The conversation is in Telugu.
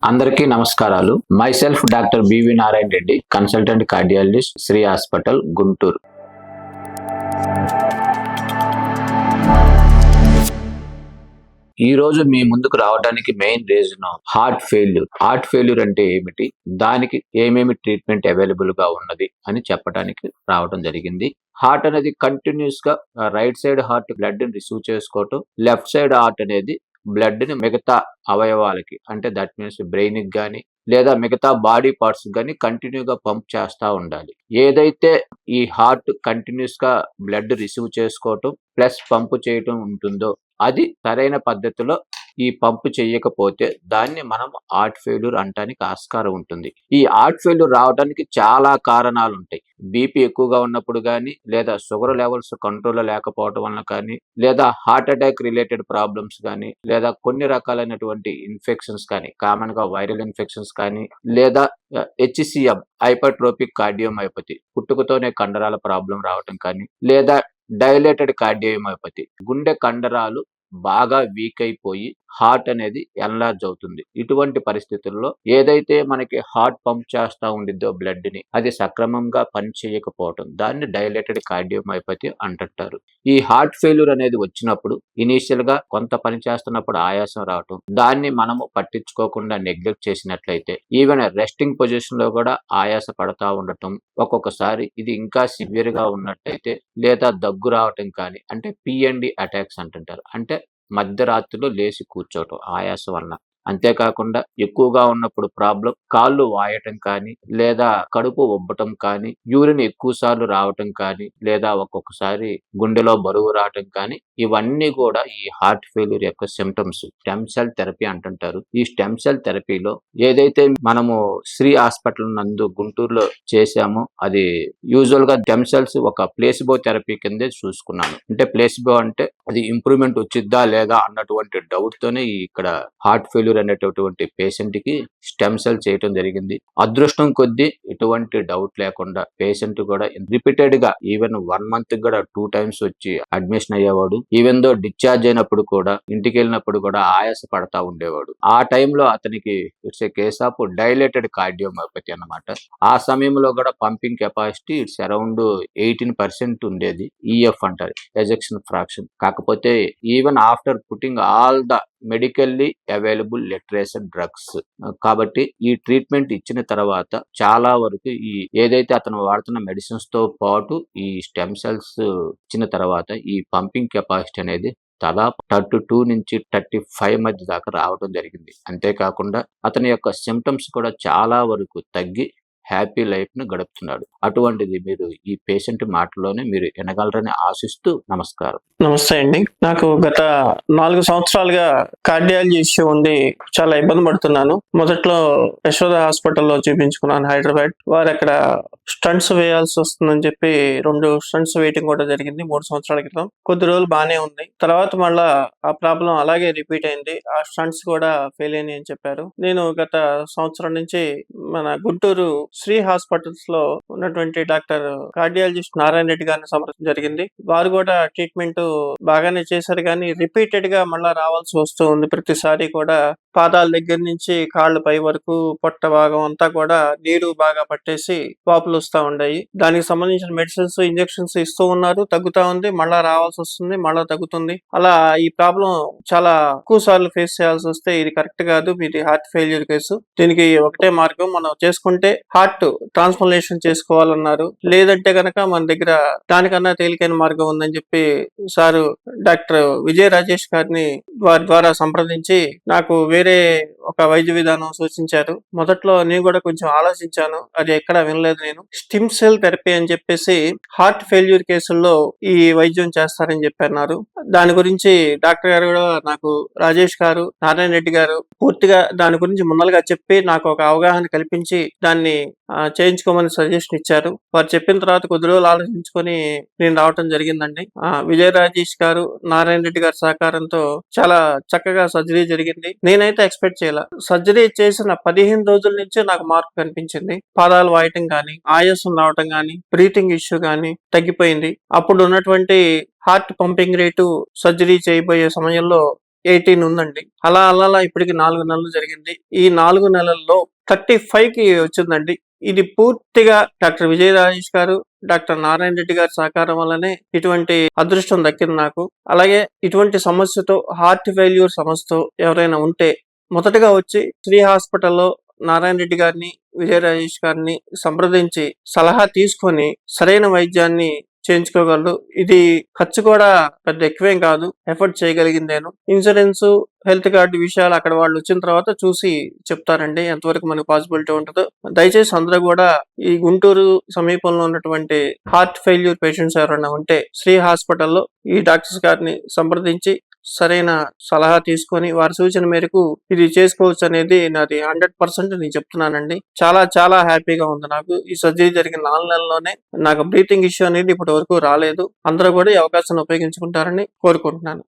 అందరికీ నమస్కారాలు. Myself doctor B V Narayana Reddy, consultant cardiologist, Sri hospital, Guntur. ఈ రోజు మీ ముందుకు రావడానికి main reason heart failure. Heart failure అంటే ఏమిటి, దానికి ఏమేమి ట్రీట్మెంట్ అవైలబుల్ గా ఉన్నది అని చెప్పడానికి రావడం జరిగింది. హార్ట్ అనేది కంటిన్యూస్ గా రైట్ సైడ్ హార్ట్ బ్లడ్ ని రిసీవ్ చేసుకోవటం, లెఫ్ట్ సైడ్ హార్ట్ అనేది బ్లడ్ ని మిగతా అవయవాలకి, అంటే దట్ మీన్స్ బ్రెయిన్ కి గానీ లేదా మిగతా బాడీ పార్ట్స్ గానీ కంటిన్యూగా పంప్ చేస్తా ఉండాలి. ఏదైతే ఈ హార్ట్ కంటిన్యూస్ గా బ్లడ్ రిసీవ్ చేసుకోవటం ప్లస్ పంపు చేయటం ఉంటుందో అది సరైన పద్ధతిలో ఈ పంపు చేయకపోతే దాన్ని మనం హార్ట్ ఫెయిల్యూర్ అంటానికి ఆస్కారం ఉంటుంది. ఈ హార్ట్ ఫెయిల్యూర్ రావడానికి చాలా కారణాలు ఉంటాయి. బీపీ ఎక్కువగా ఉన్నప్పుడు కానీ, లేదా షుగర్ లెవెల్స్ కంట్రోల్లో లేకపోవడం వలన కానీ, లేదా హార్ట్ అటాక్ రిలేటెడ్ ప్రాబ్లమ్స్ కానీ, లేదా కొన్ని రకాలైనటువంటి ఇన్ఫెక్షన్స్ కానీ, కామన్ గా వైరల్ ఇన్ఫెక్షన్స్ కానీ, లేదా HCM హైపర్ట్రోపిక్ కార్డియోమైపతి పుట్టుకతోనే కండరాల ప్రాబ్లం రావటం కానీ, లేదా డైలేటెడ్ కార్డియోమైపతి గుండె కండరాలు బాగా వీక్ అయిపోయి హార్ట్ అనేది ఎన్లార్జ్ అవుతుంది. ఇటువంటి పరిస్థితుల్లో ఏదైతే మనకి హార్ట్ పంప్ చేస్తా ఉండిద్దో బ్లడ్ ని, అది సక్రమంగా పని చేయకపోవటం, దాన్ని డైలేటెడ్ కార్డియోమైపతి అంటుంటారు. ఈ హార్ట్ ఫెయిల్యూర్ అనేది వచ్చినప్పుడు ఇనీషియల్ గా కొంత పని చేస్తున్నప్పుడు ఆయాసం రావటం, దాన్ని మనము పట్టించుకోకుండా నెగ్లెక్ట్ చేసినట్లయితే ఈవెన్ రెస్టింగ్ పొజిషన్ లో కూడా ఆయాస పడతా ఉండటం, ఒక్కొక్కసారి ఇది ఇంకా సివియర్ గా ఉన్నట్టయితే లేదా దగ్గు రావటం కానీ, అంటే PND అటాక్స్ అంటుంటారు, అంటే మధ్యరాత్రిలో లేచి కూర్చోవటం ఆయాసం వలన. అంతేకాకుండా ఎక్కువగా ఉన్నప్పుడు ప్రాబ్లం కాళ్ళు వాయటం కానీ, లేదా కడుపు ఉబ్బటం కానీ, యూరిన్ ఎక్కువ సార్లు రావటం కానీ, లేదా ఒక్కొక్కసారి గుండెలో బరువు రావటం కానీ, ఇవన్నీ కూడా ఈ హార్ట్ ఫెయిల్యూర్ యొక్క సిమ్టమ్స్. స్టెమ్ సెల్ థెరపీ అంటుంటారు. ఈ స్టెమ్ సెల్ థెరపీలో ఏదైతే మనము శ్రీ హాస్పిటల్ నందు గుంటూరులో చేశామో అది యూజువల్ గా స్టెమ్ సెల్స్ ఒక ప్లేసిబో థెరపీ కిందే చూసుకున్నాను. అంటే ప్లేసిబో అంటే అది ఇంప్రూవ్మెంట్ వచ్చిద్దా లేదా అన్నటువంటి డౌట్ తోనే ఇక్కడ హార్ట్ ఫెయిల్యూర్ అనేటటువంటి పేషెంట్ కి స్టెమ్ సెల్ చేయటం జరిగింది. అదృష్టం కొద్దీ ఎటువంటి డౌట్ లేకుండా పేషెంట్ కూడా రిపీటెడ్ గా ఈవెన్ 1 month కూడా 2 times వచ్చి అడ్మిషన్ అయ్యేవాడు. ఈవెన్ దో డిశ్చార్జ్ అయినప్పుడు కూడా, ఇంటికి వెళ్ళినప్పుడు కూడా ఆయాస పడతా ఉండేవాడు. ఆ టైంలో అతనికి it's a case of dilated cardiomyopathy అన్నమాట. ఆ సమయంలో కూడా పంపింగ్ కెపాసిటీ ఇట్స్ అరౌండ్ 18% ఉండేది. EF అంటారు, ఎజెక్షన్ ఫ్రాక్షన్. కాకపోతే even after putting all the medically available literature drugs, కాబట్టి ఈ ట్రీట్మెంట్ ఇచ్చిన తర్వాత చాలా వరకు ఈ ఏదైతే అతను వాడుతున్న మెడిసిన్స్ తో పాటు ఈ స్టెమ్ సెల్స్ ఇచ్చిన తర్వాత ఈ పంపింగ్ కెపాసిటీ అనేది దాదాపు 32 నుంచి 35 మధ్య దాకా రావడం జరిగింది. అంతేకాకుండా అతని యొక్క సిమ్టమ్స్ కూడా చాలా వరకు తగ్గి హ్యాపీ లైఫ్ ను గడుపుతున్నాడు. అటువంటిది మీరు ఈ పేషెంట్ మాటలోనే మీరు వినగలరని ఆశిస్తూ నమస్కారం. నమస్తే అండి. నాకు గత 4 సంవత్సరాలుగా కార్డియాలజీ ఇష్యూ ఉంది, చాలా ఇబ్బంది పడుతున్నాను. మొదట్లో యశోద హాస్పిటల్లో చూపించుకున్నాను, హైదరాబాద్. వారు అక్కడ స్టంట్స్ వేయాల్సి వస్తుందని చెప్పి 2 స్టంట్స్ వేయటం కూడా జరిగింది 3 సంవత్సరాల క్రితం. కొద్ది రోజులు బాగానే ఉంది. తర్వాత మళ్ళా ఆ ప్రాబ్లం అలాగే రిపీట్ అయింది. ఆ స్టంట్స్ కూడా ఫెయిల్ అయినాయి అని చెప్పారు. నేను గత సంవత్సరం నుంచి మన గుంటూరు శ్రీ హాస్పిటల్స్ లో ఉన్నటువంటి డాక్టర్ కార్డియాలజిస్ట్ నారాయణ రెడ్డి గారిని సంప్రదించడం జరిగింది. వారు కూడా ట్రీట్మెంట్ బాగానే చేశారు, కానీ రిపీటెడ్ గా మళ్ళా రావాల్సి వస్తూ ఉంది. ప్రతిసారి కూడా పాదాల దగ్గర నుంచి కాళ్ళ పై వరకు పొట్ట భాగం అంతా కూడా నీరు బాగా పట్టేసి వాపులు వస్తూ ఉన్నాయి. దానికి సంబంధించిన మెడిసిన్స్, ఇంజెక్షన్స్ ఇస్తూ ఉన్నారు, తగ్గుతా ఉంది, మళ్ళా రావాల్సి వస్తుంది, మళ్ళా తగ్గుతుంది. అలా ఈ ప్రాబ్లం చాలా ఎక్కువ సార్లు ఫేస్ చేయాల్సి వస్తే ఇది కరెక్ట్ కాదు, మీది హార్ట్ ఫెయిల్యూర్ కేసు. దీనికి ఒకటే మార్గం, మనం చేసుకుంటే హార్ట్ ట్రాన్స్ప్లాంటేషన్ చేసుకోవాలన్నారు. లేదంటే కనుక మన దగ్గర దానికన్నా తేలికైన మార్గం ఉందని చెప్పి సారు డాక్టర్ విజయ రాజేష్ గారిని వారి ద్వారా సంప్రదించి నాకు వేరే ఒక వైద్య విధానం సూచించారు. మొదట్లో నేను కూడా కొంచెం ఆలోచించాను, అది ఎక్కడా వినలేదు నేను. స్టెమ్ సెల్ థెరపీ అని చెప్పేసి హార్ట్ ఫెయిల్యూర్ కేసుల్లో ఈ వైద్యం చేస్తారని చెప్పన్నారు. దాని గురించి డాక్టర్ గారు కూడా నాకు, రాజేష్ గారు, నారాయణ రెడ్డి గారు పూర్తిగా దాని గురించి ముందలుగా చెప్పి నాకు ఒక అవగాహన కల్పించి దాన్ని చేయించుకోమని సజెషన్ ఇచ్చారు. వారు చెప్పిన తర్వాత కొద్ది రోజులు ఆలోచించుకొని నేను రావటం జరిగిందండి. విజయ రాజేష్ గారు, నారాయణ రెడ్డి గారి సహకారంతో చాలా చక్కగా సర్జరీ జరిగింది. నేనైతే ఎక్స్పెక్ట్ చేయాల. సర్జరీ చేసిన 15 రోజుల నుంచే నాకు మార్పు కనిపించింది. పాదాలు వాయటం గానీ, ఆయాసం రావటం గానీ, బ్రీతింగ్ ఇష్యూ గానీ తగ్గిపోయింది. అప్పుడు ఉన్నటువంటి హార్ట్ పంపింగ్ రేటు సర్జరీ చేయబోయే సమయంలో 18 ఉందండి. అలా అలా ఇప్పటికి 4 నెలలు జరిగింది. ఈ 4 నెలల్లో 35కి వచ్చిందండి. ఇది పూర్తిగా డాక్టర్ విజయ రాజేష్ గారు, డాక్టర్ నారాయణ రెడ్డి గారి సహకారం వల్లనే ఇటువంటి అదృష్టం దక్కింది నాకు. అలాగే ఇటువంటి సమస్యతో, హార్ట్ ఫెయిల్యూర్ సమస్యతో ఎవరైనా ఉంటే మొదటగా వచ్చి శ్రీ హాస్పిటల్లో నారాయణ రెడ్డి గారిని, విజయ రాజేష్ గారిని సంప్రదించి సలహా తీసుకొని సరైన వైద్యాన్ని చేయించుకోగలరు. ఇది ఖర్చు కూడా పెద్ద ఎక్కువేం కాదు. ఎఫర్ట్ చేయగలిగిందేను. ఇన్సూరెన్స్, హెల్త్ కార్డు విషయాలు అక్కడ వాళ్ళు వచ్చిన తర్వాత చూసి చెప్తారండి ఎంతవరకు మనకు పాసిబిలిటీ ఉంటుందో. దయచేసి అందరూ కూడా ఈ గుంటూరు సమీపంలో ఉన్నటువంటి హార్ట్ ఫెయిల్యూర్ పేషెంట్స్ ఎవరైనా ఉంటే శ్రీ హాస్పిటల్లో ఈ డాక్టర్స్ గారిని సంప్రదించి సరైన సలహా తీసుకొని వారి సూచన మేరకు ఇది చేసుకోవచ్చు అనేది నాది 100% నేను చెప్తున్నానండి. చాలా చాలా హ్యాపీగా ఉంది నాకు. ఈ సర్జరీ జరిగిన 4 నెలల్లోనే నాకు బ్రీతింగ్ ఇష్యూ అనేది ఇప్పటి వరకు రాలేదు. అందరూ కూడా ఈ అవకాశాన్ని ఉపయోగించుకుంటారని కోరుకుంటున్నాను.